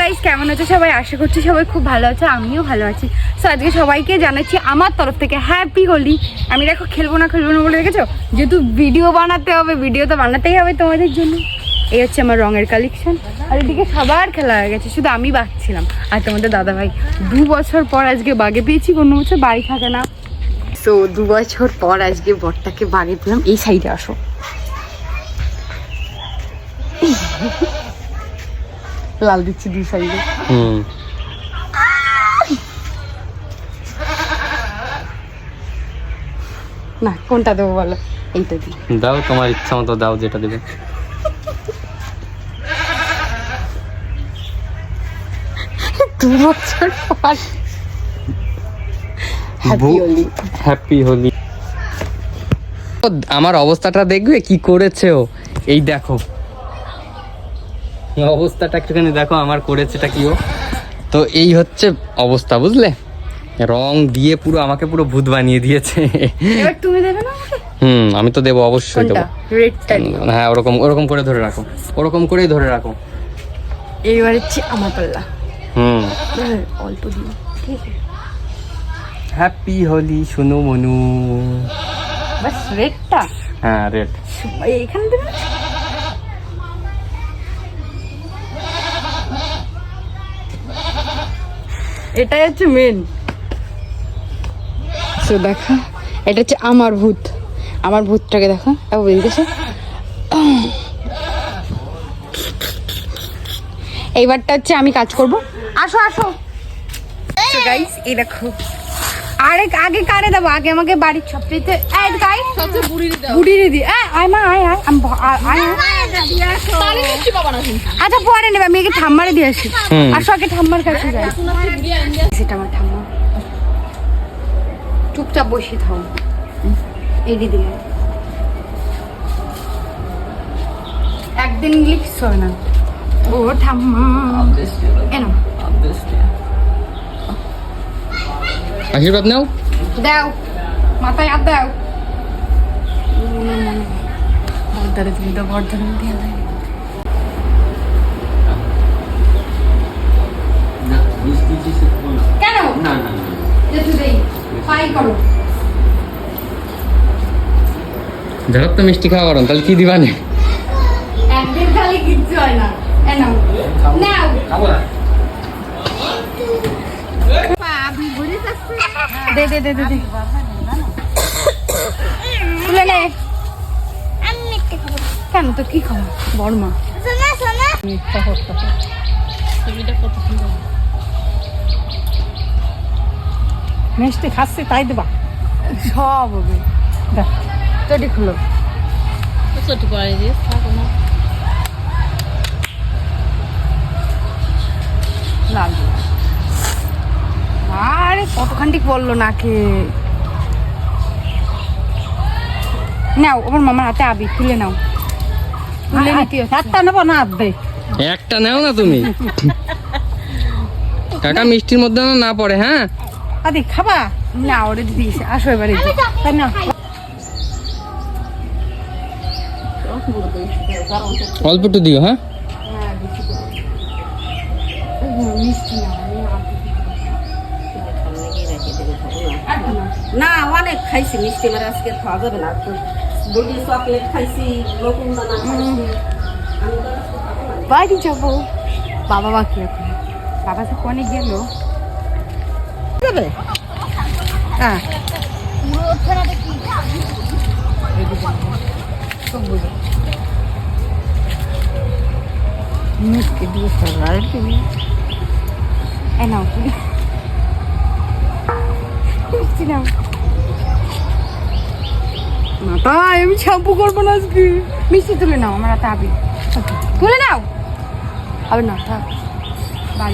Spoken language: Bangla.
গাইস, কেমন আছো সবাই? আশা করছি সবাই খুব ভালো আছে, আমিও ভালো আছি। সো আজকে সবাইকে জানাচ্ছি আমার তরফ থেকে হ্যাপি হোলি। আমি দেখো খেলবো না বলে রেখেছো, যেহেতু ভিডিও বানাতে হবে, ভিডিও তো বানাতেই হবে তোমাদের জন্য। এই হচ্ছে আমার রঙের কালেকশন। আর এদিকে সবার খেলা হয়ে গেছে, শুধু আমি বাগছিলাম আর তোমাদের দাদা ভাই। 2 বছর পর আজকে বাগে পেয়েছি, কোনো বছর বাড়ি থাকে না। সো 2 বছর পর আজকে বরটাকে বাগে পেলাম। এই সাইডে আসো। লাল দিচ্ছি 2 সাইডে। না কোনটা দেবো বলো? এইটা দিই। দাও, তোমার ইচ্ছা মতো দাও, যেটা দেবে। 2 বছর পর হ্যাপি হোলি। হ্যাপি হোলি। আমার অবস্থাটা দেখবে কি করেছে ও। এই দেখো অবস্থাটা একটুখানি দেখো, আমার করেছেটা কি ও। তো এই হচ্ছে অবস্থা, বুঝলে? রং দিয়ে পুরো আমাকে পুরো ভূত বানিয়ে দিয়েছে। এবার তুমি দেবে না? আমি তো দেবো, অবশ্যই দেবো। হ্যাঁ, ওরকম করে ধরে রাখো, ওরকম করেই ধরে রাখো। এইবার হচ্ছে আমার পাল্লা। অল্প দিও, ঠিক আছে? হ্যাপি হোলি শুনু মনু। বাস রেডটা? হ্যাঁ, রেড। এখানে দেবে। এটাই হচ্ছে মেন। সো দেখো, এটা হচ্ছে আমার ভূত। আমার ভূতটাকে দেখো, বুঝতেছে? এইবারটা হচ্ছে আমি কাজ করব। আসো আসো গাইস, এই দেখো। আগে কারে দেবো? আগে আমাকে বাড়ির সবচেয়ে বুড়িরে দি। আয় মা, আয় আয়। আচ্ছা পরে নেবে, আমি আগে ঠাম্মারে দিয়ে আসি। আসো আগে ঠাম্মার কাছে যাই। সেটা আমার ঠাম্মা। চুপচাপ বসে থাও। এই দিদি একদিন লিখছ না। ও ঠাম্মা এনো আশীর্বাদ নাও, দাও মাথায় হাত দাও। বর্দারে তুমি তো বর্দারে দিয়ে দেয়। কেন না না ধরো তো মিষ্টি খাওয়া পারো, তাহলে কি দিবানে? একদিন খালি কিচ্ছু হয় না। এনো নাও। দে দে দে দে দে। তুলে নে। কেন তো কি খাবো? বড়মা মিষ্টি খাচ্ছি তাই দেবা, সব হবে। দেখ চটি খুলো। আরে কতখানটি বললো নাকে। নাও, আমার মামার হাতে আবি, তুলে নাও। তুলে নিতে একটা নেবো না আধে। একটা নাও না তুমি। কাকা মিষ্টির মধ্যে না পড়ে। হ্যাঁ আদি খাবা না, ওরে দিয়েছে। আসো এবারে তাই না? অল্প একটু দিও। হ্যাঁ মিষ্টি না অনেক খাইছি মিষ্টি, আমার আজকে খাওয়া যাবে না। দুটি চকলেট খাইছি, নতুন দানা খাইছি। বাড়ি যাবো। বাবা বাকি এখন, বাবা তো কোনে গেল। যাবে হ্যাঁ মিষ্টি দিয়ে সবার নাও মিষ্টি নাও। না তাই আমি শ্যাম্পু করবো না আজকে। মিষ্টি তুলে নাও, আমার হাতে আবি তুলে নাও। হবে না থাক বাড়ি।